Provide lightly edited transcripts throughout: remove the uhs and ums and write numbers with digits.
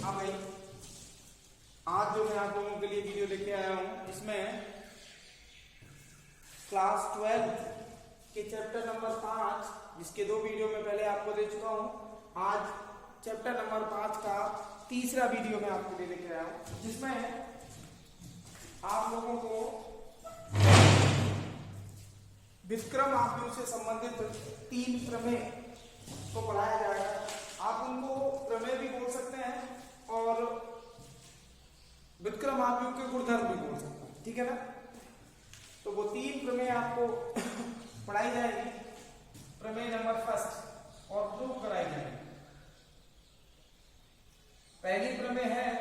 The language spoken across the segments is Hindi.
हाँ भाई, आज जो मैं आप लोगों के लिए वीडियो लेके आया हूं इसमें क्लास 12 के चैप्टर नंबर 5, जिसके 2 वीडियो में पहले आपको दे चुका हूं। आज चैप्टर नंबर 5 का तीसरा वीडियो मैं आपके लिए लेके आया हूं, जिसमें आप लोगों को विक्रम आव्यूह से संबंधित 3 प्रमेय को पढ़ाया जाएगा। आप उनको प्रमेय भी बोल सकते हैं और विक्रम आव्यूह के गुणधर्म भी बोल सकते हैं, ठीक है ना। तो वो 3 प्रमेय आपको पढ़ाई जाएगी। प्रमेय नंबर 1 और प्रूव कराई जाएगी। पहली प्रमेय है,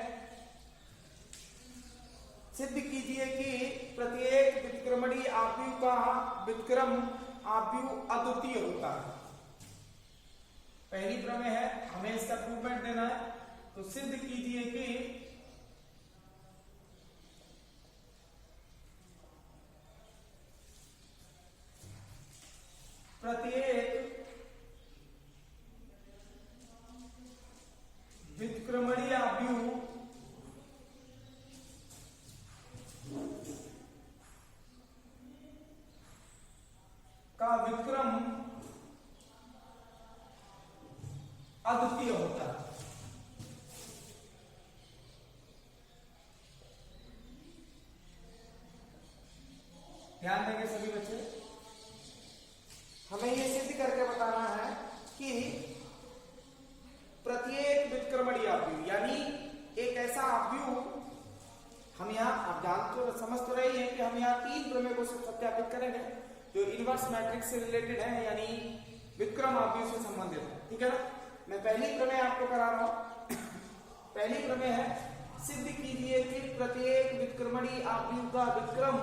सिद्ध कीजिए कि प्रत्येक विक्रमणीय आव्यूह का विक्रम आव्यूह अद्वितीय होता है। पहली प्रमेय है, हमें इसका प्रूवमेंट देना है। तो सिद्ध कीजिए कि प्रत्येक विक्रमणीय आव्यूह का विक्रम अद्वितीय होता है। ध्यान देंगे सभी बच्चे, हमें यह सिद्ध करके बताना है कि प्रत्येक विक्रमणीय आव्यूह यानी एक ऐसा आव्यूह, हम यहाँ आप जान तो समझ तो रही हैं कि हम यहाँ 3 प्रमेय को सत्यापित करेंगे जो इनवर्स मैट्रिक्स से रिलेटेड है, यानी विक्रम आव्यूह से संबंधित है, ठीक है ना। मैं पहली प्रमेय आपको करा रहा हूं। पहली प्रमेय है, सिद्ध कीजिए कि प्रत्येक विक्रमणीय आव्यूह का विक्रम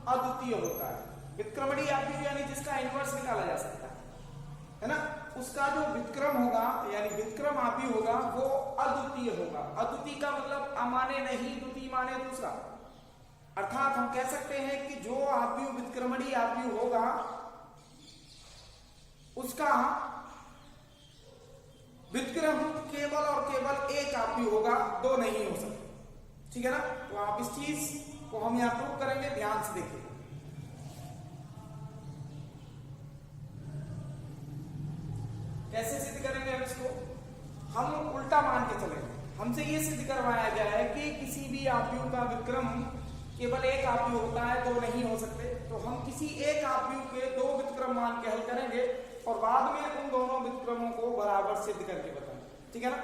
अद्वितीय होता है। विक्रमणीय आव्यूह यानी जिसका इनवर्स निकाला जा सकता है ना, उसका जो विक्रम होगा यानी विक्रम आव्यूह होगा वो अद्वितीय होगा। अद्वितीय का मतलब अमाने नहीं, द्वितीय माने दूसरा। अर्थात हम कह सकते हैं कि जो आव्यूह विक्रमणीय आव्यूह होगा उसका विक्रम केवल और केवल एक आव्यूह होगा, 2 नहीं हो सकते, ठीक है ना। तो आप इस चीज को हम यहां प्रूव करेंगे, ध्यान से देखिए। कैसे सिद्ध करेंगे हम इसको? हम उल्टा मान के चलेंगे। हमसे ये सिद्ध करवाया गया है कि किसी भी आव्यूह का विक्रम केवल एक आव्यूह होता है, 2 नहीं हो सकते। तो हम किसी एक आव्यूह के 2 विक्रम मान के हल करेंगे और बाद में उन दोनों विक्रमों को बराबर सिद्ध करके बताएंगे, ठीक है ना।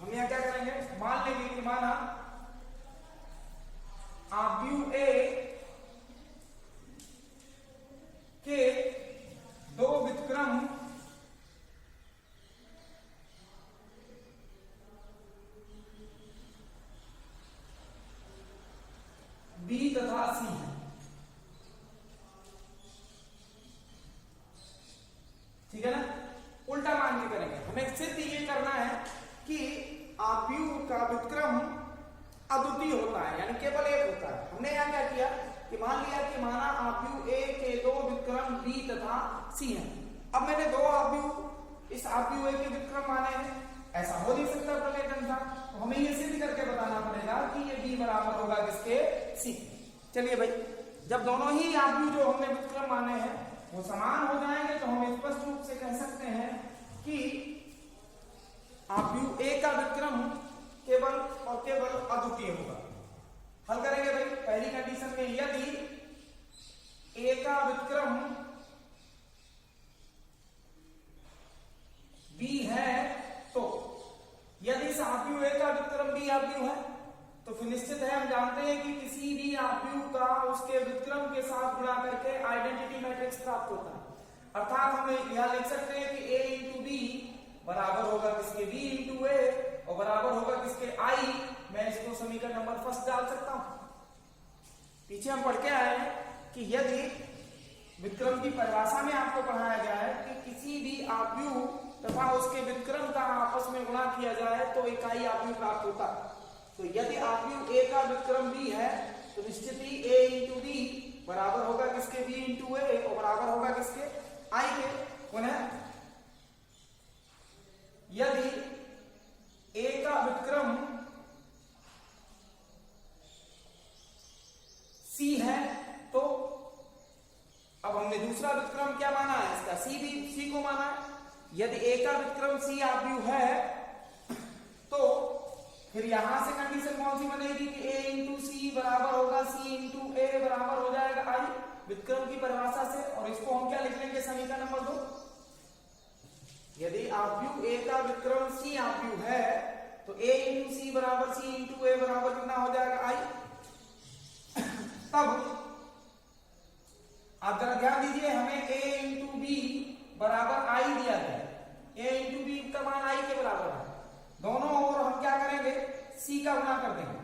हम यहाँ क्या करेंगे, मान लेंगे कि माना आव्यूह ए के 2 विक्रम बी तथा सी है, ठीक है ना। उल्टा मान के करेंगे। हमें सिद्ध ये करना है कि आव्यूह का विक्रम अद्वितीय होता है यानी केवल एक होता है। हमने यहां क्या किया कि मान लिया कि माना आव्यूह ए के 2 विक्रम बी तथा सी हैं। अब मैंने 2 आव्यूह इस आव्यूह ए के विक्रम माने हैं, ऐसा हो नहीं सकता प्रमेय के अनुसार। तो हमें ये सिद्ध करके बताना पड़ेगा कि ये बी बराबर होगा किसके, सी। चलिए भाई, जब दोनों ही आव्यूह जो हमने विक्रम माने हैं वो समान हो जाएंगे तो हम स्पष्ट रूप से कह सकते हैं कि आव्यूह ए का विक्रम केवल और केवल अद्वितीय होगा। हल करेंगे भाई। पहली कंडीशन में यदि ए का विक्रम बी है, तो यदि इस आव्यूह ए का विक्रम बी आव्यूह है तो फिर निश्चित है हम जानते हैं कि किसी भी आव्यूह का उसके विक्रम के साथ गुणा करके आइडेंटिटी मैट्रिक्स प्राप्त होता है। अर्थात हम यहां लिख सकते हैं कि a इंटू बी बराबर होगा किसके, b इंटू ए, और बराबर होगा किसके, i। मैं इसको समीकरण नंबर 1 डाल सकता हूं। पीछे हम पढ़ के आए हैं कि यदि विक्रम की परिभाषा में आपको पढ़ाया गया है कि किसी भी आव्यूह तथा उसके विक्रम का आपस में गुणा किया जाए तो इकाई आव्यूह प्राप्त होता है। तो यदि आव्यूह ए का विक्रम बी है तो निश्चित ही a इंटू बी बराबर होगा किसके, b इंटू ए, और बराबर होगा किसके, i के। पुनः यदि a का विक्रम यदि ए का व्युत्क्रम सी आव्यूह है तो फिर यहां से कंडीशन कौन सी बनेगी कि a इंटू सी बराबर होगा c इंटू ए बराबर हो जाएगा i व्युत्क्रम की परिभाषा से। और इसको हम क्या लिख लेंगे समीकरण नंबर 2। यदि आव्यूह a का व्युत्क्रम c आव्यूह है तो a इंटू सी बराबर c इंटू ए बराबर कितना हो जाएगा i। तब आप जरा ध्यान दीजिए, हमें a इंटू बी बराबर i दिया गया है। a इंटू बी का मान i के बराबर है। दोनों ओर हम क्या करेंगे, c का गुणा कर देंगे,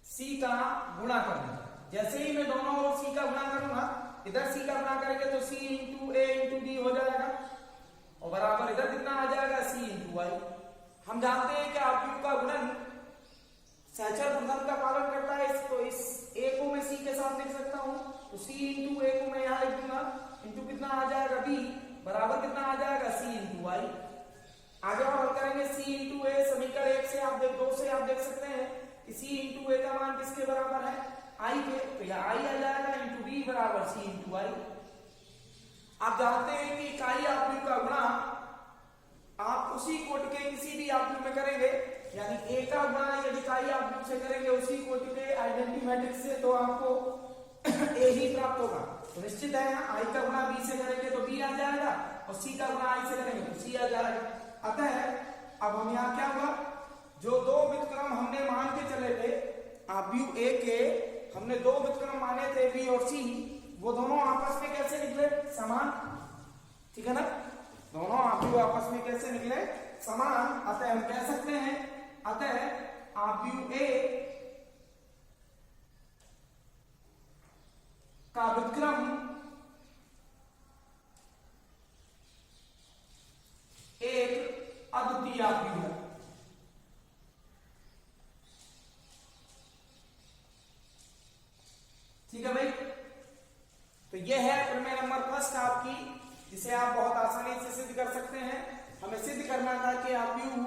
c का गुणा कर देंगे। जैसे ही मैं दोनों ओर c का गुणा करूंगा, इधर c का गुणा करेंगे तो c into A into B हो जाएगा और बराबर इधर कितना आ जाएगा c इंटू वाई। हम जानते हैं कि आव्यूह का गुणन सहचर गुणन का पालन करता है, तो इस a को मैं c के साथ लिख सकता हूं। तो c इंटू ए को मैं यहां लिख दूंगा, इंटू कितना आ जाएगा b बराबर कितना आ जाएगा c इंटू वाई। आगे और हल करेंगे c इंटू ए, समीकरण 1 से आप देख 2 से आप देख सकते हैं कि c इंटू ए का मान किसके बराबर है, i के, तो यह i आ जाएगा इंटू b बराबर c इंटू आई। आप जानते हैं कि इकाई आव्यूह का गुणा आप उसी कोटि के किसी भी आव्यूह में करेंगे, यानी a का गुणा यदि इकाई आव्यूह से करेंगे उसी कोटि के आइडेंटिटी मैट्रिक्स से, तो आपको a ही प्राप्त होगा। तो निश्चित है यहाँ i का गुणा b से करेंगे तो b आ जाएगा और c का गुणा i से करेंगे तो c आ जाएगा। अतः अब हम यहाँ क्या हुआ, जो दो व्युत्क्रम हमने मान के चले थे आव्यूह a के, हमने दो व्युत्क्रम माने थे b और c, वो दोनों आपस में कैसे निकले, समान। ठीक है ना, दोनों आव्यूह आपस में कैसे निकले, समान। अतः हम कह सकते हैं, अतः आव्यूह a का व्युत्क्रम एक अद्वितीय आव्यूह है। ठीक है भाई, तो यह है प्रमेय नंबर फर्स्ट आपकी, जिसे आप बहुत आसानी से सिद्ध कर सकते हैं। हमें सिद्ध करना था कि आव्यूह,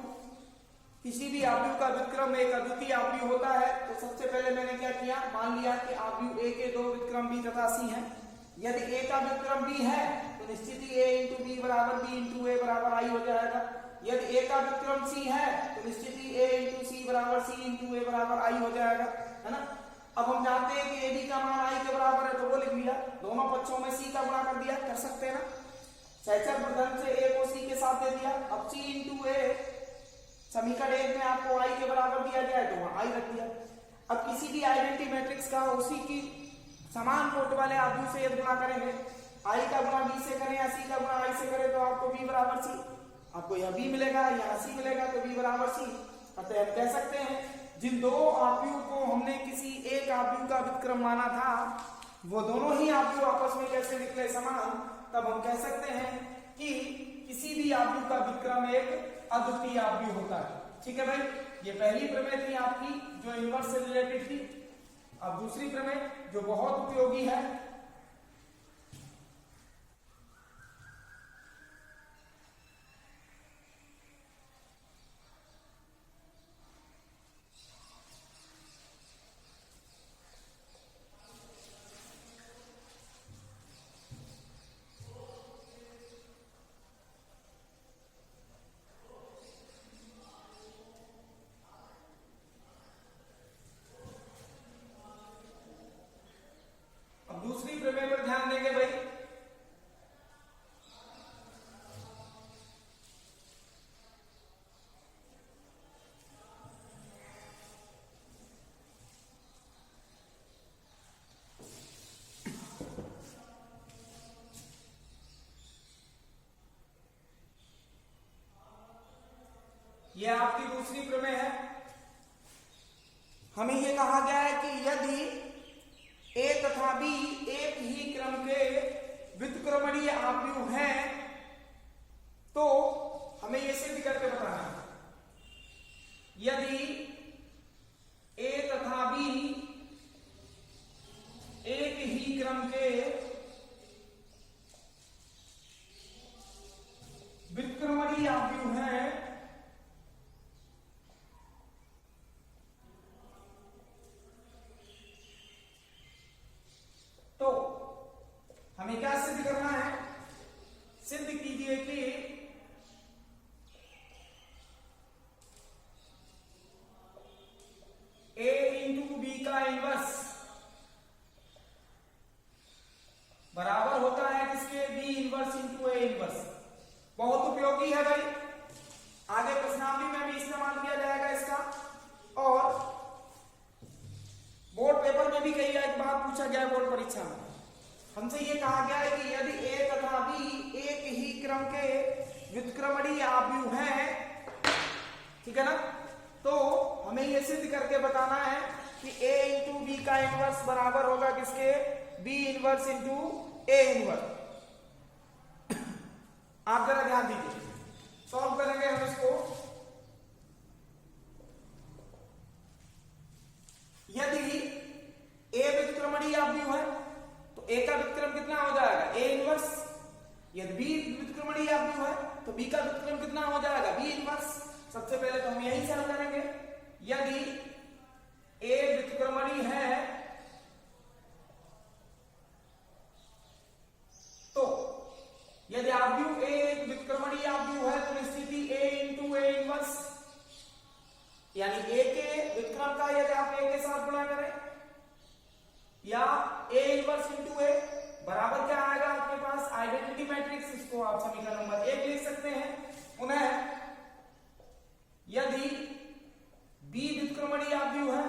किसी भी आव्यूह का व्युत्क्रम एक अद्वितीय आव्यूह होता है। तो सबसे पहले मैंने क्या किया, मान लिया कि आव्यूह a के दो व्युत्क्रम b तथा c हैं। यदि a का व्युत्क्रम b है तो निश्चित ही a इंटू बी बराबर b इंटू ए बराबर i हो जाएगा। यदि a का व्युत्क्रम c है तो निश्चित ही a इंटू सी बराबर c इंटू ए बराबर i हो जाएगा, है ना। अब हम जानते हैं कि ab का मान i के बराबर है, तो वो लिख लिया, दोनों पक्षों में c का गुणा कर दिया, कर सकते हैं ना। सहचर गुणन से a को c के साथ दे दिया। अब c इंटू ए समीकरण 1 में आपको i के बराबर दिया गया है तो वहां i रख दिया। अब किसी भी आइडेंटिटी मैट्रिक्स का उसी की समान कोटि वाले आव्यूह से यदि गुणा करेंगे, i का गुणा b से करें या c का गुणा i से करें तो आपको b बराबर c, आपको यह b मिलेगा, यहाँ c मिलेगा, तो b बराबर c। अतः हम कह सकते हैं जिन दो आव्यूह को हमने किसी एक आव्यूह का व्युत्क्रम माना था, वो दोनों ही आव्यूह आपस में कैसे निकले, समान। तब हम कह सकते हैं कि किसी भी आव्यूह का व्युत्क्रम एक अद्वितीय आव्यूह होता है। ठीक है भाई, ये पहली प्रमेय थी आपकी जो इनवर्स से रिलेटेड थी। अब दूसरी प्रमेय जो बहुत उपयोगी है, दूसरी प्रमेय पर ध्यान देंगे भाई। यह आपकी दूसरी प्रमेय है। हमें यह कहा गया है कि यदि a तथा b एक ही क्रम के व्युत्क्रमणीय आव्यूह हैं तो हमें यह सिद्ध करके बताना है। यदि a तथा b एक ही क्रम के व्युत्क्रमणीय आव्यूह हैं तो हमें क्या सिद्ध करना है, सिद्ध पूछा गया है बोर्ड परीक्षा में। हमसे ये कहा गया है कि यदि ए तथा बी एक ही क्रम के व्युत्क्रमणीय आव्यूह हैं, ठीक है ना, तो हमें ये सिद्ध करके बताना है कि a इंटू बी का इनवर्स बराबर होगा किसके, b inverse into a inverse. आप जरा ध्यान दीजिए, सॉल्व करेंगे हम इसको। यदि a व्युत्क्रमणीय आव्यूह है तो a का व्युत्क्रम कितना हो जाएगा, a इनवर्स। यदि b व्युत्क्रमणीय आव्यूह है तो b का व्युत्क्रम कितना हो जाएगा, b इनवर्स। सबसे पहले तो हम यही सॉल्व करेंगे। यदि a व्युत्क्रमणीय है तो यदि आव्यूह a एक व्युत्क्रमणीय आव्यूह है तो निश्चित ही a इंटू a इनवर्स, यानी a के व्युत्क्रम का यदि आप a के साथ गुणा करें या a इनवर्स इंटू a बराबर क्या आएगा आपके पास, आइडेंटिटी मैट्रिक्स। इसको आप समीकरण नंबर 1 लिख सकते हैं। पुनः यदि b व्युत्क्रमणीय आव्यूह है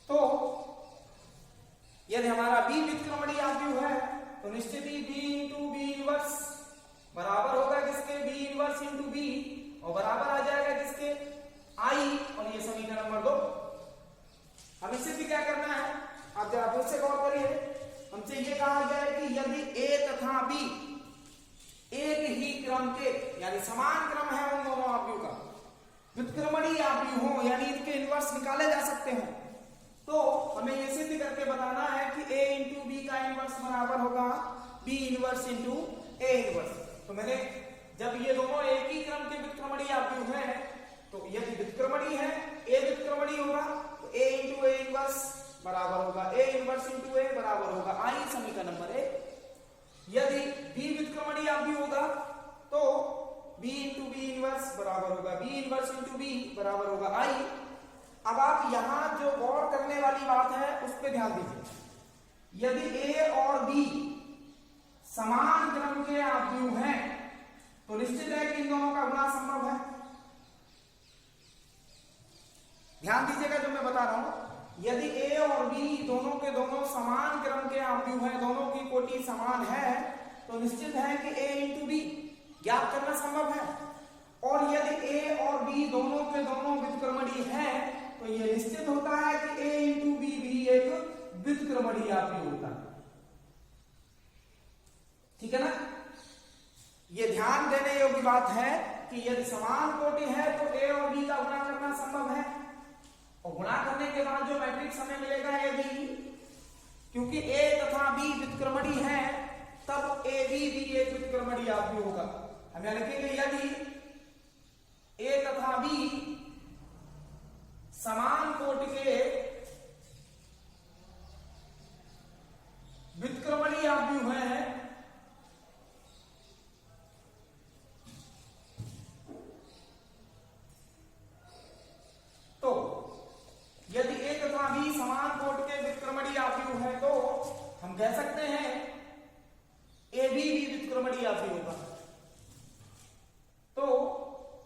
तो यदि हमारा b व्युत्क्रमणीय आव्यूह है तो निश्चित ही b इंटू बी इनवर्स बराबर होगा किसके, b इनवर्स इंटू b, और बराबर आ जाएगा किसके, i। और ये समीकरण नंबर 2। अब इससे भी क्या करना है, आप जरा फिर से गौर करिए। हमसे ये कहा गया है कि यदि a तथा b एक ही क्रम के यानी समान क्रम है उन दोनों आव्यूह का, व्युत्क्रमणीय आव्यूह हो यानी इनके इनवर्स निकाले जा सकते हैं, तो हमें ये सिद्ध करके बताना है कि a इंटू बी का इनवर्स बराबर होगा b inverse into a inverse. तो मैंने जब ये दोनों एक ही क्रम के व्युत्क्रमणीय आव्यूह हैं तो यदि व्युत्क्रमणीय है, a व्युत्क्रमणीय होगा तो a इंटू a इनवर्स बराबर होगा a इनवर्स इंटू a बराबर होगा i, समीकरण नंबर 1। यदि b व्युत्क्रमणीय आव्यूह होगा तो b इंटू बी इनवर्स बराबर होगा b इनवर्स इंटू b बराबर होगा i। अब आप यहां जो गौर करने वाली बात है उस पर ध्यान दीजिए। यदि a और b समान क्रम के आव्यूह हैं तो निश्चित है कि इन दोनों का गुणा संभव है। ध्यान दीजिएगा जो मैं बता रहा हूं। यदि a और b दोनों के दोनों समान क्रम के आव्यूह हैं, दोनों की कोटि समान है, तो निश्चित है कि a इंटू बी ज्ञात करना संभव है। और यदि a और b दोनों के दोनों व्युत्क्रमणीय हैं तो यह निश्चित होता है कि a इंटू बी भी एक व्युत्क्रमणीय आव्यूह होता है। ठीक है ना, यह ध्यान देने योग्य बात है कि यदि समान कोटि है तो a और b का गुणा करना संभव है, और गुणा करने के बाद जो मैट्रिक्स हमें मिलेगा यदि, क्योंकि a तथा b व्युत्क्रमणीय है तब a b भी एक व्युत्क्रमणीय आव्यूह होगा। हम यहां लिखेंगे यदि a तथा b समान कोटि के व्युत्क्रमणीय आव्यूह हैं तो यदि a तथा b समान कोटि के व्युत्क्रमणीय आव्यूह है तो हम कह सकते हैं a b भी व्युत्क्रमणीय आव्यूह होगा। तो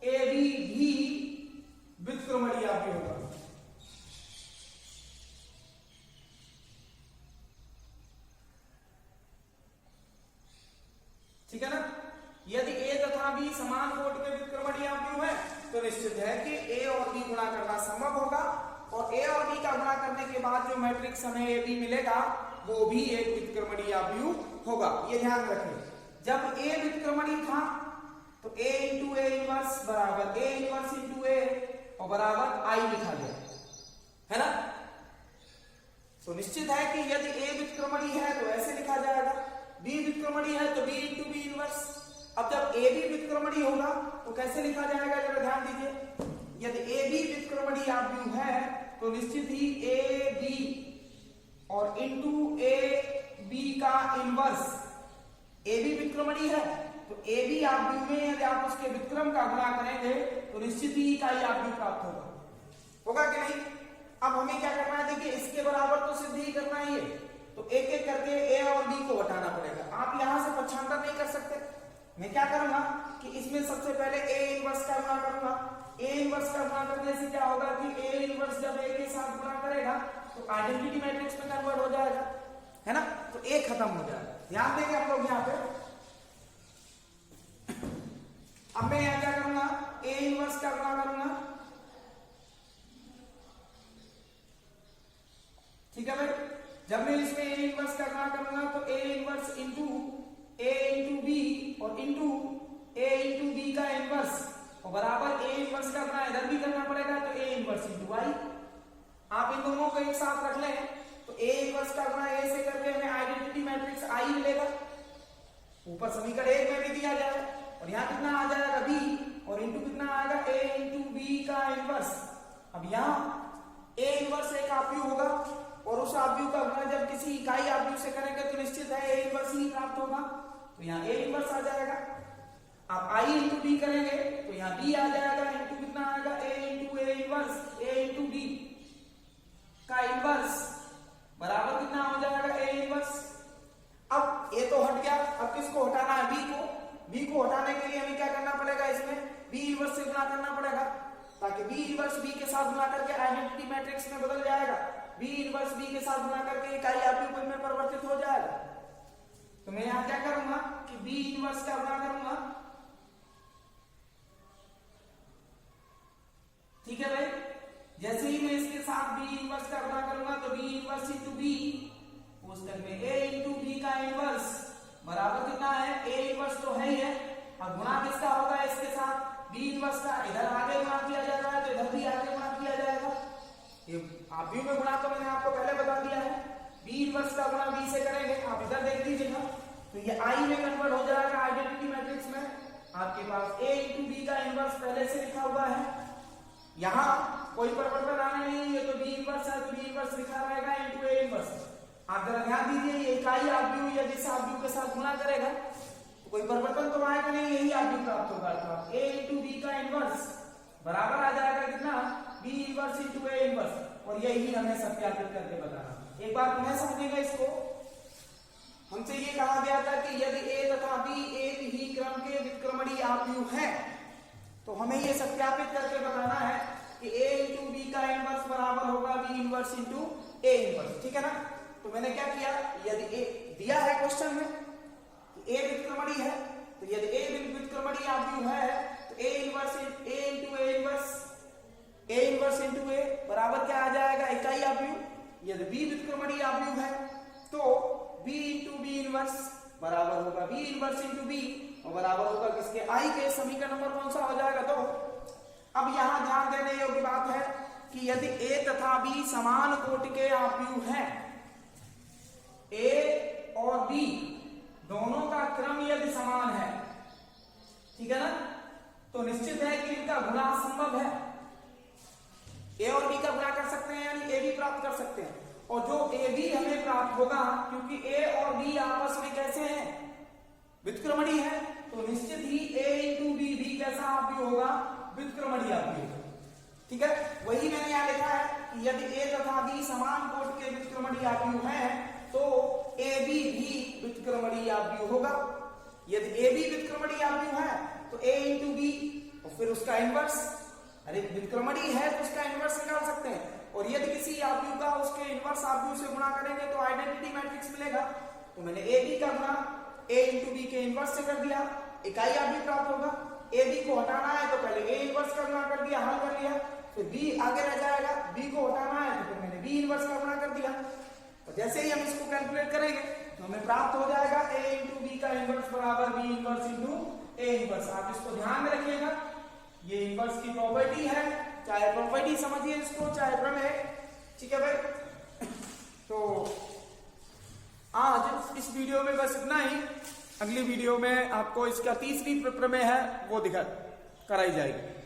a b भी व्युत्क्रमणीय आव्यूह होगा। ठीक है ना, यदि a तथा b समान कोटि के व्युत्क्रमणीय आव्यूह है तो निश्चित है कि a और b गुणा करना संभव होगा, और a और b का गुणा करने के बाद जो मैट्रिक्स हमें a b मिलेगा वो भी एक व्युत्क्रमणीय आव्यूह होगा। ये ध्यान रखें, जब a व्युत्क्रमणीय था तो a इंटू a इनवर्स बराबर a इनवर्स इंटू a और बराबर i लिखा गया है ना। तो निश्चित है कि यदि a व्युत्क्रमणीय है तो ऐसे लिखा जाएगा, b व्युत्क्रमणीय है तो b इंटू b इनवर्स। अब जब a b व्युत्क्रमणीय होगा तो कैसे लिखा जाएगा, जरा ध्यान दीजिए। यदि a b व्युत्क्रमणीय आव्यूह है तो निश्चित ही a b और इंटू a b का इनवर्स, a b व्युत्क्रमणीय है तो a b आव्यूह में यदि आप उसके व्युत्क्रम का गुणा करेंगे तो निश्चित ही इकाई आव्यूह प्राप्त होगा कि नहीं। अब हमें क्या करना है, देखिए इसके बराबर तो सिद्ध ही करना ही है, तो एक एक करके a और b को हटाना पड़ेगा। आप यहां से पक्षांतर नहीं कर सकते, मैं क्या करूंगा कि इसमें सबसे पहले ए इनवर्स का गुणा करूंगा। ए इनवर्स का गुणा करने से क्या होगा कि ए इनवर्स जब ए के साथ गुणा करेगा तो आइडेंटिटी मैट्रिक्स में कन्वर्ट हो जाएगा, है ना। तो ए खत्म हो जाएगा। ध्यान देंगे हम लोग यहाँ पे। अब मैं यहाँ क्या करूंगा, ए इनवर्स का गुणा करूंगा, ठीक है भाई। जब मैं इसमें ए इनवर्स का गुणा करूंगा तो A inverse into A into B और इंटू ए इंटू बी का इनवर्स और बराबर ए इनवर्स का गुणा इधर भी करना पड़ेगा तो ए इनवर्स इंटू आई। आप इन दोनों को एक साथ रख लें तो ए इनवर्स का गुणा ए से करके हमें आइडेंटिटी मैट्रिक्स आई मिलेगा। ऊपर समीकरण 1 में भी दिया जाए और यहाँ कितना आ जाएगा बी और इंटू कितना आएगा ए इंटू बी का इनवर्स। अब यहाँ ए इनवर्स एक आव्यूह होगा और उस आव्यूह का गुणा जब किसी इकाई आव्यूह से करेंगे तो निश्चित है ए इनवर्स ही प्राप्त होगा। तो यहाँ ए इनवर्स आ जाएगा। आप आई इंटू बी करेंगे तो यहाँ बी आ जाएगा इंटू कितना आएगा A into A inverse A into B का इनवर्स बराबर कितना हो जाएगा ए इनवर्स। अब ए तो हट गया, अब किसको हटाना है, बी को। बी को हटाने के लिए हमें क्या करना पड़ेगा, इसमें बी इनवर्स से गुणा करना पड़ेगा ताकि बी इनवर्स बी के साथ गुणा करके आइडेंटिटी मैट्रिक्स में बदल जाएगा। बी इनवर्स बी के साथ गुणा करके इकाई आव्यूह में परिवर्तित हो जाएगा। तो मैं यहां क्या करूंगा कि बी इनवर्स का गुणा करूंगा, ठीक है भाई। जैसे ही मैं इसके साथ बी इनवर्स का गुणा करूंगा तो बी इनवर्स इंटू बी पुस्तक में ए इंटू बी का इनवर्स बराबर कितना है, ए इनवर्स तो है ही है। अब गुणा किसका होगा, इसके साथ बी इनवर्स का। इधर आगे गुणा किया जा रहा है तो इधर भी आगे गुणा किया जाएगा। ये आव्यूह में गुणा तो मैंने आपको पहले बता दिया है। बी इनवर्स का गुणा बी से करेंगे, आप इधर देख लीजिएगा तो ये आई में कन्वर्ट हो जाएगा आइडेंटिटी मैट्रिक्स में। आपके पास ए इंटू बी का इनवर्स पहले से लिखा हुआ है, यहाँ कोई परिवर्तन आने नहीं है तो बी इनवर्स है तो बी इनवर्स लिखा रहेगा इंटू ए इनवर्स। आप जरा ध्यान दीजिए, ये इकाई आव्यूह या जिस आव्यूह के साथ गुणा करेगा तो कोई परिवर्तन तो आएगा नहीं, यही आव्यूह प्राप्त होगा। तो ए इंटू बी का इनवर्स बराबर आ जाएगा कितना, B inverse into A inverse. और यही हमें सत्यापित करके बताना। एक बार तुम्हें समझेगा इसको। हमसे ये कहा गया था कि यदि ए तथा बी एक ही क्रम के व्युत्क्रमणीय आव्यूह हैं तो हमें ये सत्यापित करके बताना है कि ए इंटू बी का इनवर्स बराबर होगा B inverse into A inverse, ठीक है ना। तो मैंने क्या किया, यदि ए दिया है क्वेश्चन में कि ए व्युत्क्रमणीय है तो यदि ए व्युत्क्रमणीय आव्यूह है तो A inverse A into A inverse A inverse into A बराबर क्या आ जाएगा, इकाई आव्यूह। यदि बी व्युत्क्रमणीय आव्यूह है तो बी इंटू बी इनवर्स बराबर होगा बी इनवर्स इंटू बी और बराबर होगा किसके, आई के। समीकरण नंबर कौन सा हो जाएगा, तो अब यहां ध्यान देने योग्य बात है कि यदि ए तथा बी समान कोटि के आव्यूह हैं, ए और बी दोनों का क्रम यदि समान है, ठीक है ना, तो निश्चित है कि इनका गुणा संभव है। ए और बी का गुणा कर सकते हैं यानी ए बी प्राप्त कर सकते हैं। और जो ए बी हमें प्राप्त होगा क्योंकि ए और बी आपस में कैसे हैं, व्युत्क्रमणीय है, तो निश्चित ही ए इंटू बी भी कैसा आव्यूह होगा, व्युत्क्रमणीय आव्यूह, ठीक है। वही मैंने यहां लिखा है कि यदि ए तथा बी समान कोटि के व्युत्क्रमणीय आव्यूह हैं तो ए बी भी व्युत्क्रमणीय आव्यूह होगा। यदि ए बी व्युत्क्रमणीय आव्यूह है तो ए इंटू बी और फिर उसका इनवर्स, अरे व्युत्क्रमणीय है तो उसका इनवर्स निकाल सकते हैं। और यदि किसी आव्यूह का उसके इनवर्स आव्यूह से गुणा करेंगे तो आइडेंटिटी मैट्रिक्स मिलेगा। तो मैंने ए बी का गुणा ए इंटू बी के इनवर्स से कर दिया, इकाई आव्यूह प्राप्त होगा। ए बी को हटाना है तो पहले ए इनवर्स का गुणा कर दिया, हल कर लिया, फिर बी आगे रह जाएगा। बी को हटाना है तो फिर मैंने बी इनवर्स का गुणा कर दिया। तो जैसे ही हम इसको कैलकुलेट करेंगे तो हमें प्राप्त हो जाएगा ए इंटू बी का इनवर्स बराबर B inverse into A inverse. आप इसको ध्यान में रखिएगा, ये इनवर्स की प्रॉपर्टी है, चाहे प्रॉपर्टी समझिए इसको चाहे प्रमेय, ठीक है भाई। तो आज इस वीडियो में बस इतना ही। अगली वीडियो में आपको इसका तीसरी प्रमेय है वो दिखा कराई जाएगी।